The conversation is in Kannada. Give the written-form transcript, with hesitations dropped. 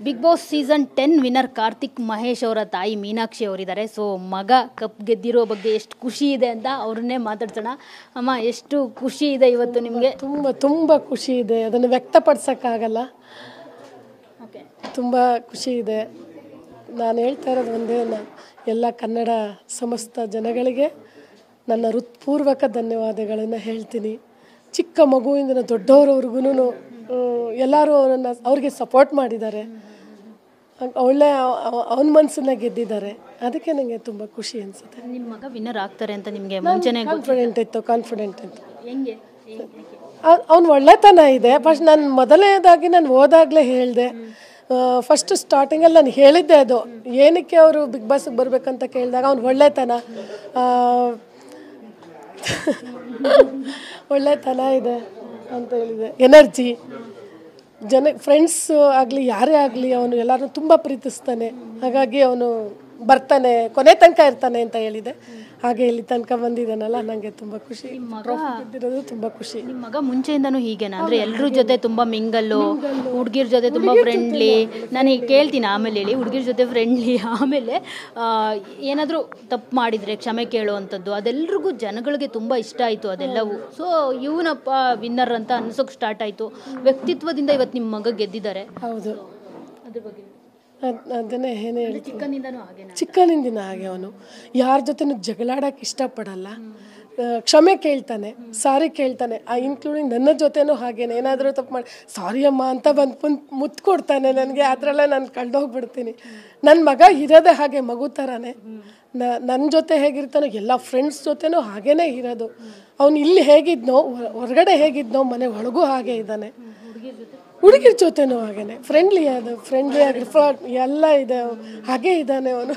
Big Boss season 10 winner Karthik Mahesh ಅವರ ತಾಯಿ ಮೀನಾಕ್ಷಿ ಅವರಿದ್ದಾರೆ. ಸೊ ಮಗ ಕಪ್ ಗೆದ್ದಿರೋ ಬಗ್ಗೆ ಎಷ್ಟು ಖುಷಿ ಇದೆ ಅಂತ ಅವ್ರನ್ನೇ ಮಾತಾಡ್ಸೋಣ. ಅಮ್ಮ, ಎಷ್ಟು ಖುಷಿ ಇದೆ ಇವತ್ತು ನಿಮಗೆ? ತುಂಬ ತುಂಬ ಖುಷಿ ಇದೆ, ಅದನ್ನು ವ್ಯಕ್ತಪಡಿಸೋಕ್ಕಾಗಲ್ಲ. ತುಂಬ ಖುಷಿ ಇದೆ. ನಾನು ಹೇಳ್ತಾ ಇರೋದು ಒಂದೇ, ಎಲ್ಲ ಕನ್ನಡ ಸಮಸ್ತ ಜನಗಳಿಗೆ ನನ್ನ ಹೃತ್ಪೂರ್ವಕ ಧನ್ಯವಾದಗಳನ್ನು ಹೇಳ್ತೀನಿ. ಚಿಕ್ಕ ಮಗುವಿಂದ ದೊಡ್ಡವರವ್ರಿಗೂ ಎಲ್ಲರೂ ಅವ್ರಿಗೆ ಸಪೋರ್ಟ್ ಮಾಡಿದ್ದಾರೆ. ಒಳ್ಳೆ ಅವನ ಮನಸ್ಸನ್ನ ಗೆದ್ದಿದ್ದಾರೆ. ಅದಕ್ಕೆ ನನಗೆ ತುಂಬ ಖುಷಿ ಅನಿಸುತ್ತೆ. ನಿಮ್ಮ ಮಗ ವಿನ್ನರ್ ಆಗ್ತಾರೆ ಅಂತ ನಿಮಗೆ ಮುಂಚೆನೇ ಕಾನ್ಫಿಡೆಂಟ್ ಇತ್ತು. ಹೆಂಗೆ? ಅವ್ನು ಒಳ್ಳೆತನ ಇದೆ. ಫಸ್ಟ್ ನಾನು ಮೊದಲನೇದಾಗಿ ನಾನು ಹೋದಾಗಲೇ ಹೇಳಿದೆ, ಫಸ್ಟ್ ಸ್ಟಾರ್ಟಿಂಗಲ್ಲಿ ನಾನು ಹೇಳಿದ್ದೆ ಅದು, ಏನಕ್ಕೆ ಅವರು ಬಿಗ್ ಬಾಸ್ಗೆ ಬರಬೇಕಂತ ಕೇಳಿದಾಗ ಅವ್ನು ಒಳ್ಳೆತನ ಇದೆ ಅಂತ ಹೇಳಿದೆ. ಎನರ್ಜಿ, ಫ್ರೆಂಡ್ಸ್ ಆಗಲಿ ಯಾರೇ ಆಗಲಿ ಅವನು ಎಲ್ಲರೂ ತುಂಬ ಪ್ರೀತಿಸ್ತಾನೆ. ಹಾಗಾಗಿ ಅವನು ಬರ್ತಾನೆ, ಕೊನೆ ತನಕ ಇರ್ತಾನೆ ಅಂತ ಹೇಳಿದೆ. ಹಾಗೆ ಇಲ್ಲಿ ತನಕ ಬಂದಿದ್ದಾನಲ್ಲ, ನನಗೆ ತುಂಬ ಖುಷಿ. ಗೆದ್ದಿರೋದು ತುಂಬ ಖುಷಿ. ನಿಮ್ಮ ಮಗ ಮುಂಚೆಯಿಂದನೂ ಹೀಗೇನಾ? ಅಂದರೆ ಎಲ್ಲರ ಜೊತೆ ತುಂಬ ಮಿಂಗಲ್ಲು, ಹುಡುಗಿರ ಜೊತೆ ತುಂಬ ಫ್ರೆಂಡ್ಲಿ? ನನಗೆ ಕೇಳ್ತೀನಿ ಆಮೇಲೆ ಹೇಳಿ. ಹುಡುಗಿರ ಜೊತೆ ಫ್ರೆಂಡ್ಲಿ, ಆಮೇಲೆ ಏನಾದರೂ ತಪ್ಪು ಮಾಡಿದರೆ ಕ್ಷಮೆ ಕೇಳುವಂಥದ್ದು, ಅದೆಲ್ಲರಿಗೂ ಜನಗಳಿಗೆ ತುಂಬ ಇಷ್ಟ ಆಯಿತು ಅದೆಲ್ಲವೂ. ಸೊ ಇವನಪ್ಪ ವಿನ್ನರ್ ಅಂತ ಅನ್ಸೋಕೆ ಸ್ಟಾರ್ಟ್ ಆಯಿತು. ವ್ಯಕ್ತಿತ್ವದಿಂದ ಇವತ್ತು ನಿಮ್ಮ ಮಗ ಗೆದ್ದಿದ್ದಾರೆ. ಹೌದು, ಅದ್ರ ಬಗ್ಗೆ ಅದನ್ನೇ ಏನು ಹೇಳಿ, ಚಿಕ್ಕನಿಂದನೂ ಹಾಗೆ ಅವನು ಯಾರ ಜೊತೆನೂ ಜಗಳಾಡೋಕ್ಕೆ ಇಷ್ಟಪಡಲ್ಲ. ಕ್ಷಮೆ ಕೇಳ್ತಾನೆ, ಸಾರಿ ಕೇಳ್ತಾನೆ. ಇನ್ಕ್ಲೂಡಿಂಗ್ ನನ್ನ ಜೊತೆನೂ ಹಾಗೇನೆ. ಏನಾದರೂ ತಪ್ಪು ಮಾಡಿ ಸಾರಿ ಅಮ್ಮ ಅಂತ ಬಂದು ಮುತ್ತು ಕೊಡ್ತಾನೆ ನನಗೆ. ಅದರಲ್ಲೇ ನಾನು ಕಳೆದೋಗ್ಬಿಡ್ತೀನಿ. ನನ್ನ ಮಗ ಇರೋದೇ ಹಾಗೆ, ಮಗು ಥರನೇ. ನನ್ನ ಜೊತೆ ಹೇಗಿರ್ತಾನೋ ಎಲ್ಲ ಫ್ರೆಂಡ್ಸ್ ಜೊತೆನೂ ಹಾಗೇ ಇರೋದು. ಅವನು ಇಲ್ಲಿ ಹೇಗಿದ್ನೋ, ಹೊರಗಡೆ ಹೇಗಿದ್ನೋ, ಮನೆ ಒಳಗೂ ಹಾಗೆ ಇದ್ದಾನೆ. ಹುಡುಗಿರ ಜೊತೆನೂ ಹಾಗೇನೆ ಫ್ರೆಂಡ್ಲಿ ಆಗಿ ಎಲ್ಲ ಇದೆ, ಹಾಗೇ ಇದ್ದಾನೆ ಅವನು.